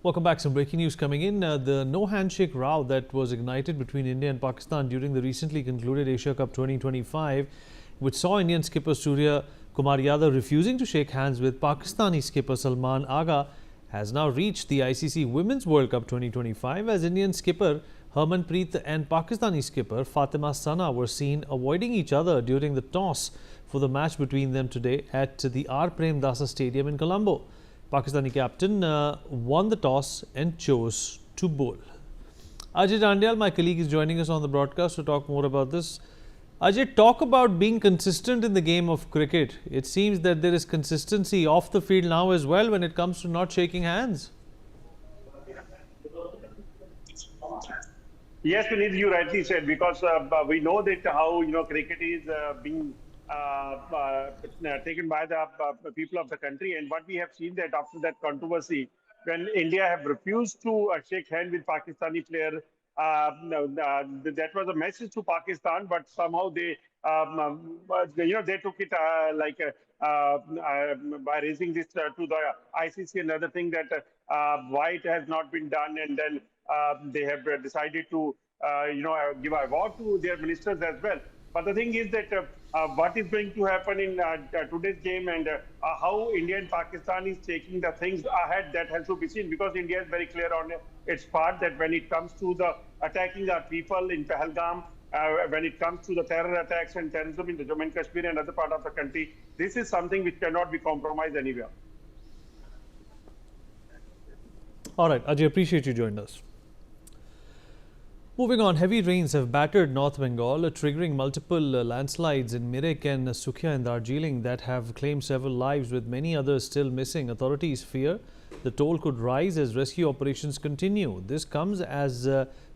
Welcome back. Some breaking news coming in. The no handshake row that was ignited between India and Pakistan during the recently concluded Asia Cup 2025, which saw Indian skipper Surya Kumar Yadav refusing to shake hands with Pakistani skipper Salman Agha, has now reached the ICC Women's World Cup 2025 as Indian skipper Harmanpreet and Pakistani skipper Fatima Sana were seen avoiding each other during the toss for the match between them today at the R. Premdasa Stadium in Colombo. Pakistani captain won the toss and chose to bowl. Ajay Dandyal, my colleague, is joining us on the broadcast to talk more about this. Ajay, talk about being consistent in the game of cricket. It seems that there is consistency off the field now as well when it comes to not shaking hands. Yes, Puneet, you rightly said, because we know that how cricket is being taken by the people of the country, and what we have seen that after that controversy, when India have refused to shake hand with Pakistani player, that was a message to Pakistan, but somehow they they took it by raising this to the ICC. Another thing that why it has not been done, and then they have decided to give a award to their ministers as well. But the thing is that what is going to happen in today's game, and how India and Pakistan is taking the things ahead, that has to be seen, because India is very clear on its part that when it comes to the attacking our people in Pahalgam, when it comes to the terror attacks and terrorism in the Jammu and Kashmir and other part of the country, this is something which cannot be compromised anywhere. All right, Ajay, appreciate you joining us. Moving on, heavy rains have battered North Bengal, triggering multiple landslides in Mirik and Sukhia in Darjeeling that have claimed several lives, with many others still missing. Authorities fear the toll could rise as rescue operations continue. This comes as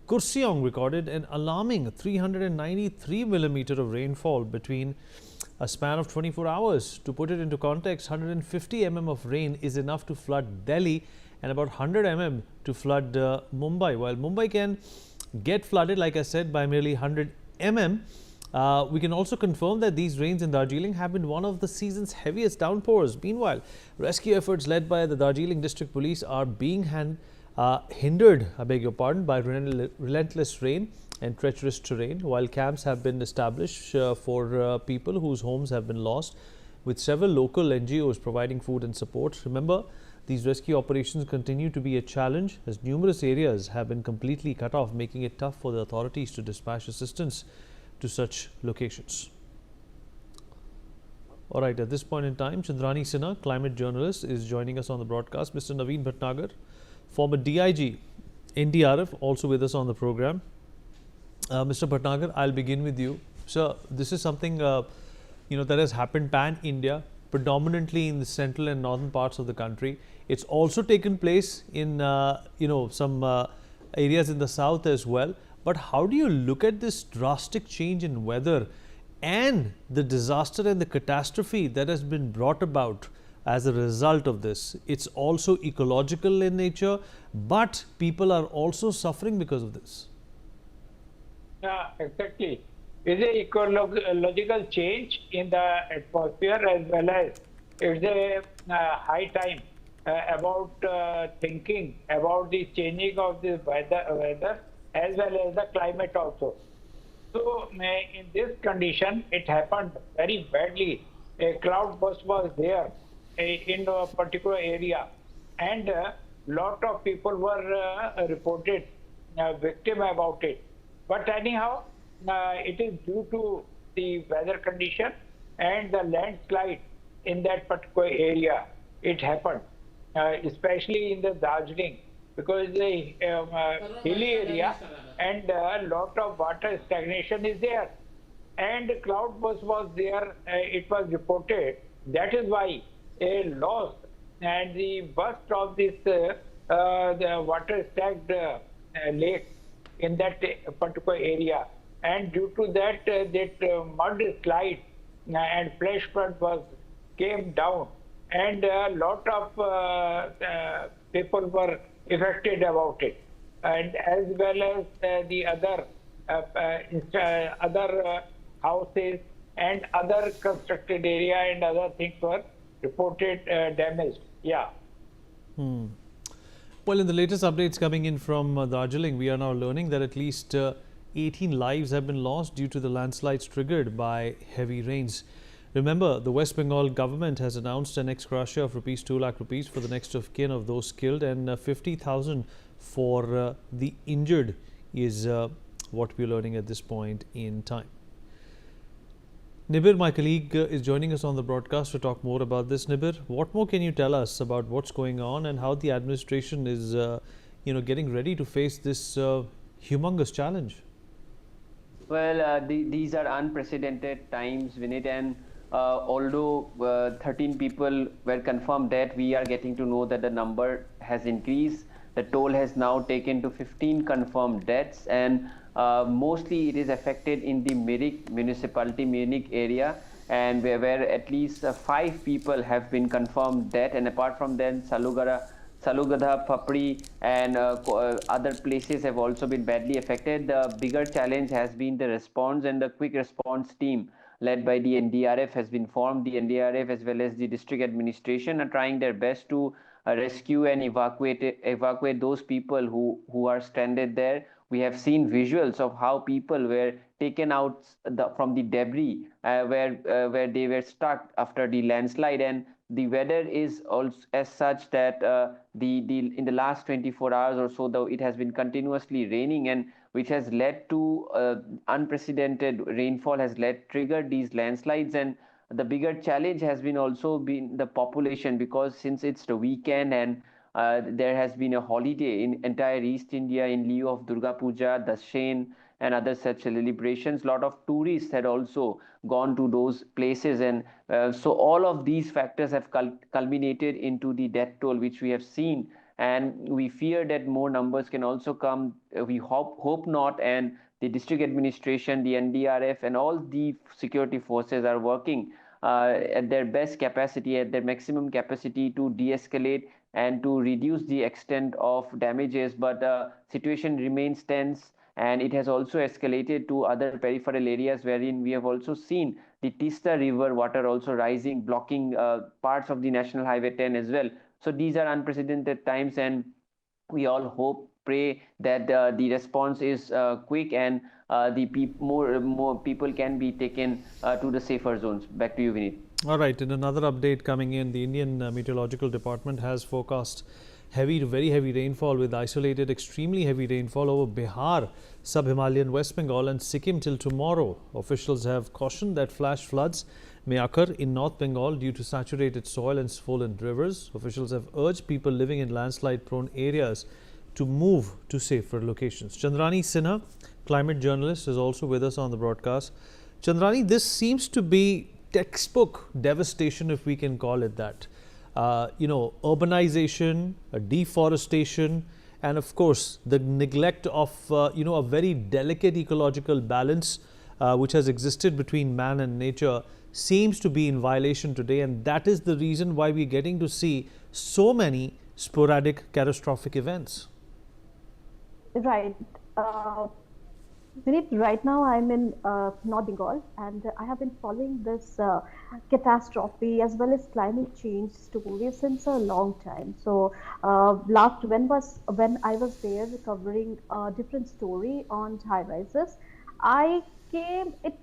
Kurseong recorded an alarming 393 millimeter of rainfall between a span of 24 hours. To put it into context, 150 mm of rain is enough to flood Delhi and about 100 mm to flood Mumbai. While Mumbai can get flooded, like I said, by merely 100 mm, we can also confirm that these rains in Darjeeling have been one of the season's heaviest downpours. Meanwhile, rescue efforts led by the Darjeeling District Police are being hindered, by relentless rain and treacherous terrain, while camps have been established for people whose homes have been lost, with several local NGOs providing food and support. Remember, these rescue operations continue to be a challenge as numerous areas have been completely cut off, making it tough for the authorities to dispatch assistance to such locations. All right, at this point in time, Chandrani Sinha, climate journalist, is joining us on the broadcast. Mr. Naveen Bhatnagar, former DIG, NDRF, also with us on the program. Mr. Bhatnagar, I'll begin with you. Sir, this is something that has happened pan-India, predominantly in the central and northern parts of the country. It's also taken place in some areas in the south as well. But how do you look at this drastic change in weather and the disaster and the catastrophe that has been brought about as a result of this? It's also ecological in nature, but people are also suffering because of this. Yeah, exactly. It's an ecological change in the atmosphere, as well as it's a high time about thinking about the changing of the weather as well as the climate also. So in this condition, it happened very badly. A cloud burst was there in a particular area, and a lot of people were reported victim about it. But anyhow, it is due to the weather condition and the landslide in that particular area. It happened, especially in the Darjeeling, because the hilly area and a lot of water stagnation is there. And cloud burst was there, it was reported. That is why a loss and the burst of this the water stagned lake in that particular area. And due to that, mud slide and flash flood came down, and a lot of people were affected about it, and as well as the other houses and other constructed area and other things were reported damaged. Yeah. Well, in the latest updates coming in from Darjeeling, we are now learning that at least 18 lives have been lost due to the landslides triggered by heavy rains. Remember, the West Bengal government has announced an ex-gratia of rupees 2 lakh rupees for the next of kin of those killed, and 50,000 for the injured is what we're learning at this point in time. Nibir, my colleague, is joining us on the broadcast to talk more about this. Nibir, what more can you tell us about what's going on and how the administration is, getting ready to face this humongous challenge? Well, these are unprecedented times, Vinit, and although 13 people were confirmed dead, we are getting to know that the number has increased. The toll has now taken to 15 confirmed deaths, and mostly it is affected in the Mirik municipality, Munich area, and where at least 5 people have been confirmed dead, and apart from them, Salugadha, Papri, and other places have also been badly affected. The bigger challenge has been the response, and the quick response team led by the NDRF has been formed. The NDRF as well as the district administration are trying their best to rescue and evacuate those people who are stranded there. We have seen visuals of how people were taken out from the debris where they were stuck after the landslide, and the weather is also as such that in the last 24 hours or so, though, it has been continuously raining, and which has led to unprecedented rainfall, has triggered these landslides. And the bigger challenge has been also been the population, because since it's the weekend and there has been a holiday in entire East India in lieu of Durga Puja, Dashain, and other such celebrations. A lot of tourists had also gone to those places, and so all of these factors have culminated into the death toll which we have seen, and we fear that more numbers can also come. We hope not, and the district administration, the NDRF, and all the security forces are working at their best capacity, at their maximum capacity, to de-escalate and to reduce the extent of damages. But situation remains tense, and it has also escalated to other peripheral areas, wherein we have also seen the Tista River water also rising, blocking parts of the National Highway 10 as well. So these are unprecedented times, and we all pray that the response is quick, and more people can be taken to the safer zones. Back to you, Vinit. All right, in another update coming in, the Indian Meteorological Department has forecast heavy to very heavy rainfall with isolated extremely heavy rainfall over Bihar, sub-Himalayan West Bengal and Sikkim till tomorrow. Officials have cautioned that flash floods may occur in North Bengal due to saturated soil and swollen rivers. Officials have urged people living in landslide-prone areas to move to safer locations. Chandrani Sinha, climate journalist, is also with us on the broadcast. Chandrani, this seems to be textbook devastation, if we can call it that. Urbanization, deforestation, and of course the neglect of a very delicate ecological balance which has existed between man and nature seems to be in violation today, and that is the reason why we're getting to see so many sporadic catastrophic events. Right. Vinit, right now I'm in North Bengal, and I have been following this catastrophe as well as climate change story since a long time. So when I was there covering a different story on high rises, it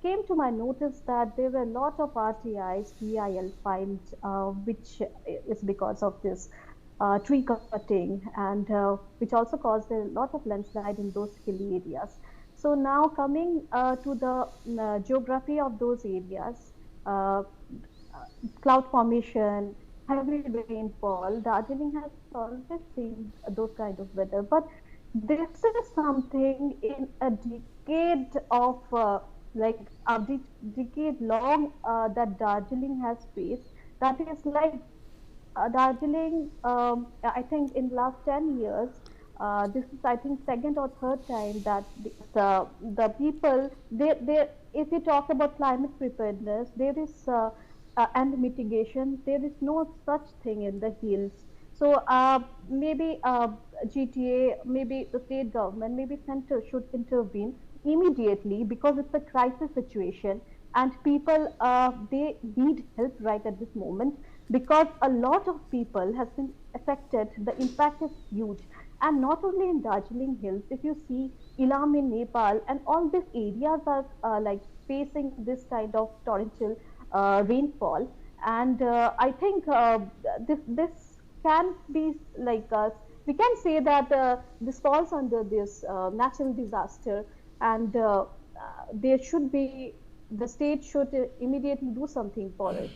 came to my notice that there were a lot of RTIs, PIL filed, which is because of this tree cutting, and which also caused a lot of landslide in those hilly areas. So now coming to the geography of those areas, cloud formation, heavy rainfall, Darjeeling has always seen those kind of weather. But this is something in a decade of decade long that Darjeeling has faced. That is like Darjeeling, I think in last 10 years, this is, I think, second or third time that the people, if you talk about climate preparedness, there is and mitigation, there is no such thing in the hills. So maybe GTA, maybe the state government, maybe center should intervene immediately, because it's a crisis situation and people they need help right at this moment. because a lot of people has been affected. The impact is huge, and not only in Darjeeling Hills. If you see Ilam in Nepal, and all these areas are like facing this kind of torrential rainfall, and I think this can be like we can say that this falls under this natural disaster, and there should be the state should immediately do something for it.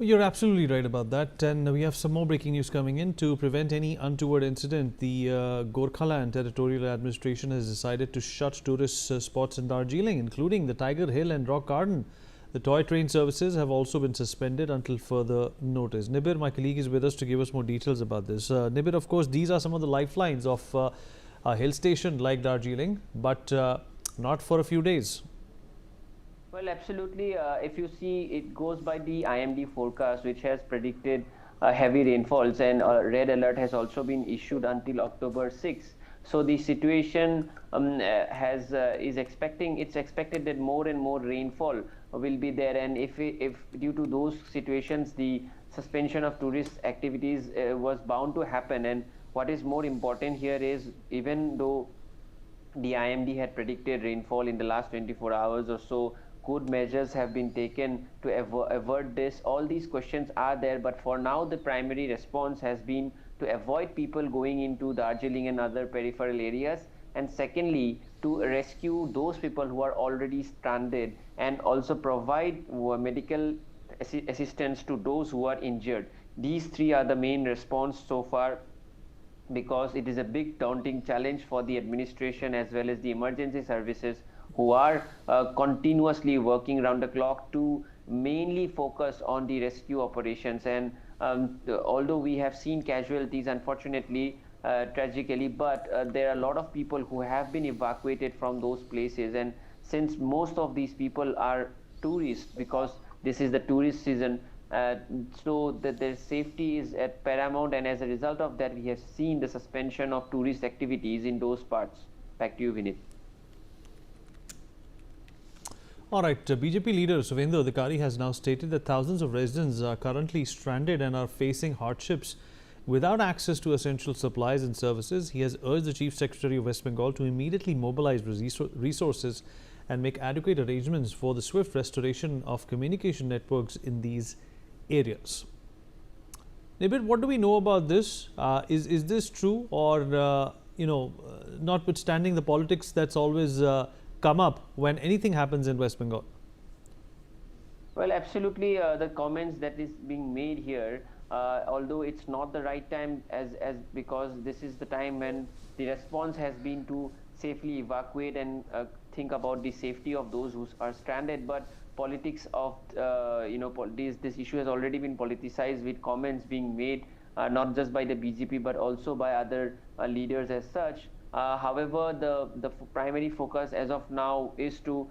You're absolutely right about that, and we have some more breaking news coming in. To prevent any untoward incident, the Gorkhaland Territorial Administration has decided to shut tourist spots in Darjeeling, including the Tiger Hill and Rock Garden. The toy train services have also been suspended until further notice. Nibir, my colleague, is with us to give us more details about this. Nibir, of course, these are some of the lifelines of a hill station like Darjeeling, but not for a few days. Well, absolutely. If you see, it goes by the IMD forecast, which has predicted heavy rainfalls, and a red alert has also been issued until October 6th. So the situation is expecting. It's expected that more and more rainfall will be there, and if due to those situations, the suspension of tourist activities was bound to happen. And what is more important here is, even though the IMD had predicted rainfall in the last 24 hours or so, good measures have been taken to avert this. All these questions are there, but for now the primary response has been to avoid people going into Darjeeling and other peripheral areas, and secondly, to rescue those people who are already stranded, and also provide medical assistance to those who are injured. These three are the main response so far, because it is a big daunting challenge for the administration as well as the emergency services, who are continuously working round the clock to mainly focus on the rescue operations. And although we have seen casualties, unfortunately, tragically, but there are a lot of people who have been evacuated from those places. And since most of these people are tourists, because this is the tourist season, so that their safety is at paramount, and as a result of that, we have seen the suspension of tourist activities in those parts. Back to you, Vinit. All right, BJP leader Suvendu Adhikari has now stated that thousands of residents are currently stranded and are facing hardships without access to essential supplies and services. He has urged the Chief Secretary of West Bengal to immediately mobilize resources and make adequate arrangements for the swift restoration of communication networks in these areas. Nibir, what do we know about this? Is this true, or notwithstanding the politics that's always come up when anything happens in West Bengal? Well, absolutely. The comments that is being made here, although it's not the right time, as because this is the time when the response has been to safely evacuate and think about the safety of those who are stranded. But politics of this issue has already been politicized, with comments being made not just by the BJP but also by other leaders as such. However, the primary focus as of now is to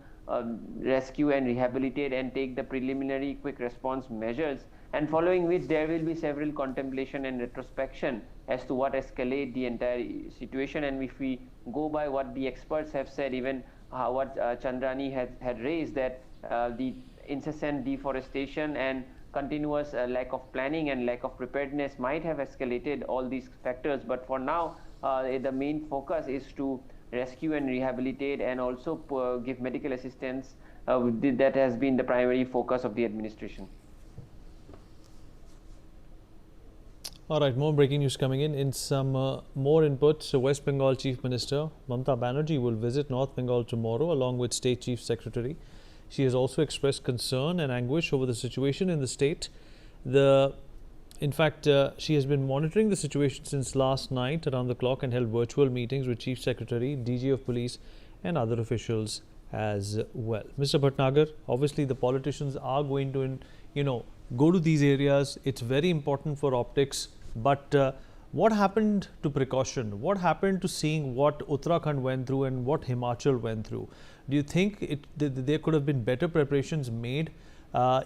rescue and rehabilitate and take the preliminary quick response measures, and following which there will be several contemplation and retrospection as to what escalate the entire situation. And if we go by what the experts have said, even what Chandrani had raised, that the incessant deforestation and continuous lack of planning and lack of preparedness might have escalated all these factors. But for now, the main focus is to rescue and rehabilitate, and also give medical assistance. That has been the primary focus of the administration. All right, more breaking news coming in. In some more input, so West Bengal Chief Minister Mamata Banerjee will visit North Bengal tomorrow along with State Chief Secretary. She has also expressed concern and anguish over the situation in the state. In fact, she has been monitoring the situation since last night around the clock and held virtual meetings with Chief Secretary, DG of Police and other officials as well. Mr. Bhatnagar, obviously the politicians are going to, go to these areas. It's very important for optics. But what happened to precaution? What happened to seeing what Uttarakhand went through and what Himachal went through? Do you think there could have been better preparations made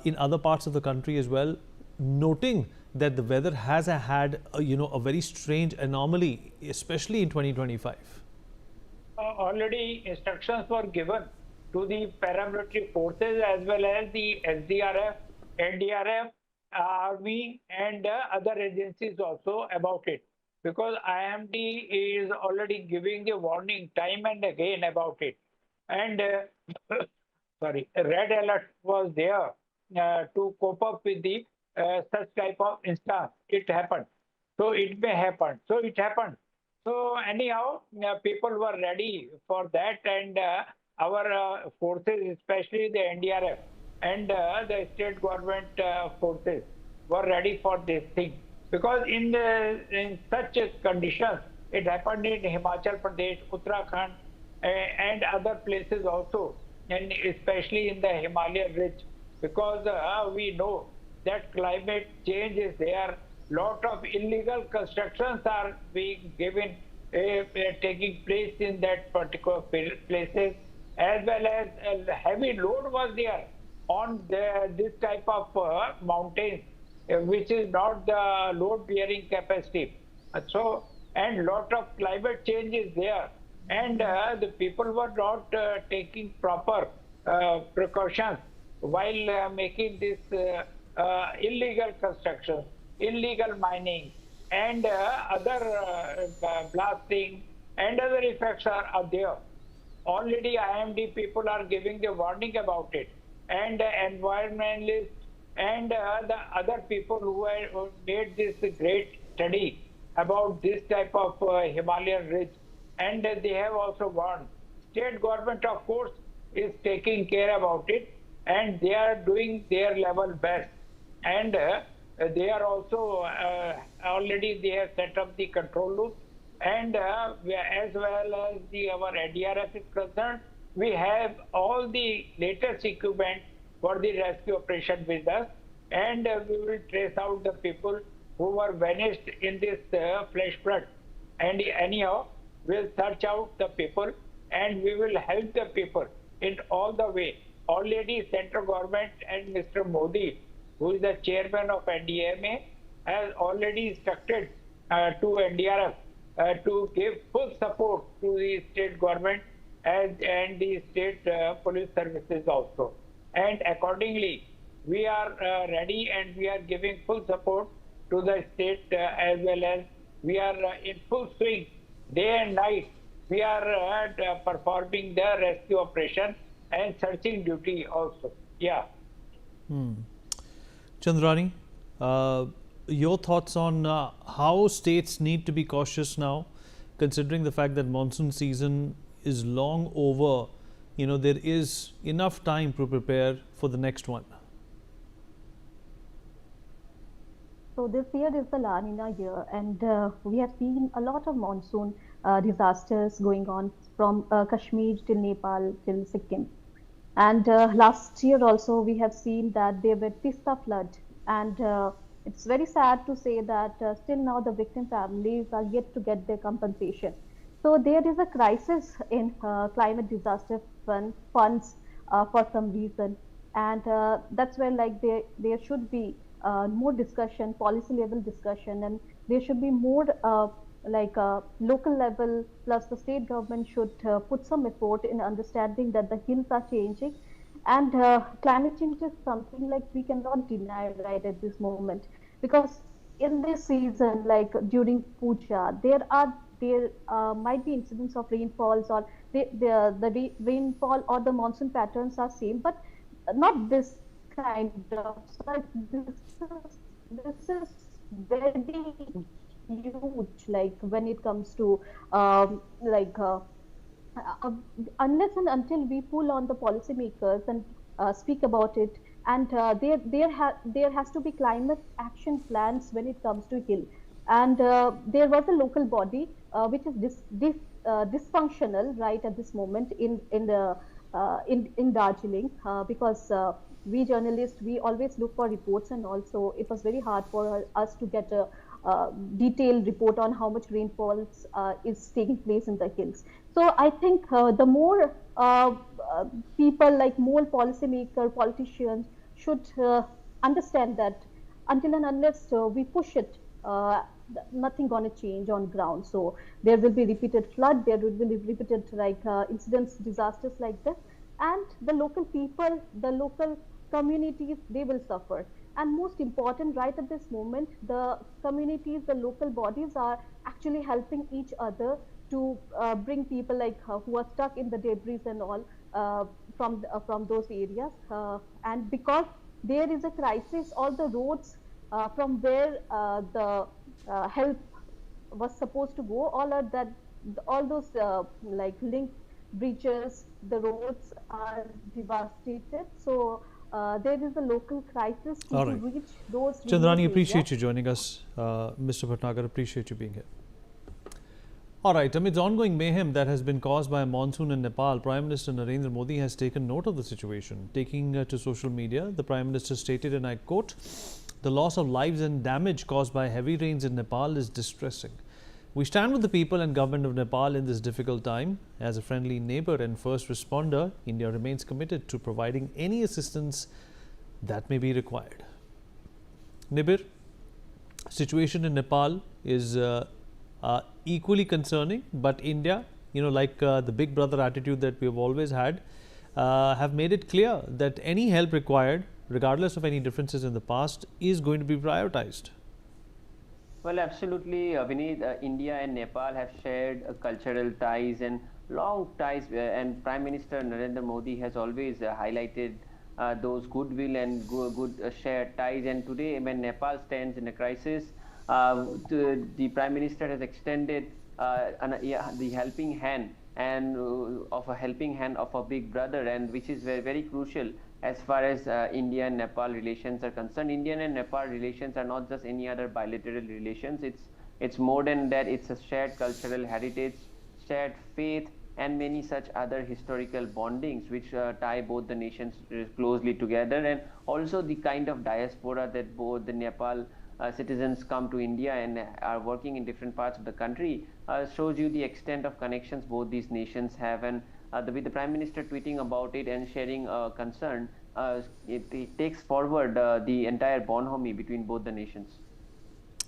in other parts of the country as well, noting that the weather has had a very strange anomaly, especially in 2025? Already instructions were given to the paramilitary forces as well as the SDRF, NDRF, Army, and other agencies also about it. Because IMD is already giving the warning time and again about it. And sorry, a red alert was there to cope up with the such type of instance. It happened. So it may happen. So it happened. So anyhow, people were ready for that, and our forces, especially the NDRF and the state government forces, were ready for this thing. Because in such conditions, it happened in Himachal Pradesh, Uttarakhand, and other places also, and especially in the Himalayan ridge, because we know that climate change is there. Lot of illegal constructions are being given, taking place in that particular places, as well as a heavy load was there on this type of mountains, which is not the load bearing capacity. So, and lot of climate change is there, and the people were not taking proper precautions while making this illegal construction, illegal mining, and other blasting, and other effects are there. Already IMD people are giving the warning about it, and environmentalists and the other people who made this great study about this type of Himalayan ridge, and they have also warned. State government, of course, is taking care about it, and they are doing their level best. And they are also already they have set up the control loop, and as well as our NDRF is concerned, we have all the latest equipment for the rescue operation with us, and we will trace out the people who were vanished in this flash flood. And anyhow, we'll search out the people, and we will help the people in all the way. Already central government and Mr. Modi, who is the chairman of NDMA, has already instructed to NDRF to give full support to the state government and the state police services also. And accordingly, we are ready, and we are giving full support to the state as well as we are in full swing day and night. We are performing the rescue operation and searching duty also. Yeah. Chandrani, your thoughts on how states need to be cautious now, considering the fact that monsoon season is long over. You know, there is enough time to prepare for the next one. So this year is the La Nina year, and we have seen a lot of monsoon disasters going on from Kashmir till Nepal till Sikkim. And last year also we have seen that there were Tista flood, and it's very sad to say that still now the victim families are yet to get their compensation. So there is a crisis in climate disaster funds for some reason, and that's where like there should be more discussion, policy level discussion, and there should be more local level plus the state government should put some effort in understanding that the hills are changing, and climate change is something like we cannot deny right at this moment, because in this season, like during puja, there might be incidents of rainfalls, or the rainfall or the monsoon patterns are same, but not this kind of. So like this is very huge, like when it comes to like uh, unless and until we pull on the policymakers and speak about it, and there has to be climate action plans when it comes to hill. And there was a local body which is dysfunctional right at this moment in Darjeeling, because we journalists, we always look for reports, and also it was very hard for us to get a detailed report on how much rainfalls is taking place in the hills. So I think the more people, like more policymaker, politicians should understand that until and unless we push it, nothing gonna change on ground. So there will be repeated flood, there will be repeated like incidents, disasters like this. and the local people, the local communities, they will suffer. And most important, right at this moment, the communities, the local bodies are actually helping each other to bring people like who are stuck in the debris and all from those areas. And because there is a crisis, all the roads from where the help was supposed to go, all those like link bridges, the roads are devastated. So there is a local crisis All to right. reach those Chandrani, remote appreciate areas. you joining us. Mr. Bhatnagar, appreciate you being here. All right, amidst ongoing mayhem that has been caused by a monsoon in Nepal, Prime Minister Narendra Modi has taken note of the situation. Taking to social media, the Prime Minister stated, and I quote, "The loss of lives and damage caused by heavy rains in Nepal is distressing. We stand with the people and government of Nepal in this difficult time. As a friendly neighbor and first responder, India remains committed to providing any assistance that may be required." Nibir, situation in Nepal is equally concerning, but India, like the big brother attitude that we have always had, have made it clear that any help required, regardless of any differences in the past, is going to be prioritized. Well, absolutely, Vineet. India and Nepal have shared cultural ties and long ties, and Prime Minister Narendra Modi has always highlighted those goodwill and good shared ties. And today, when Nepal stands in a crisis, the Prime Minister has extended the helping hand and of a helping hand of a big brother, and which is very, very crucial as far as India and Nepal relations are concerned. Indian and Nepal relations are not just any other bilateral relations. It's more than that. It's a shared cultural heritage, shared faith, and many such other historical bondings which tie both the nations closely together. And also the kind of diaspora that both the Nepal citizens come to India and are working in different parts of the country shows you the extent of connections both these nations have. And with the Prime Minister tweeting about it and sharing concern, it takes forward the entire bonhomie between both the nations.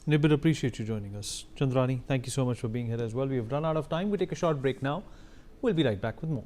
Nibir, appreciate you joining us. Chandrani, thank you so much for being here as well. We have run out of time. We take a short break now. We'll be right back with more.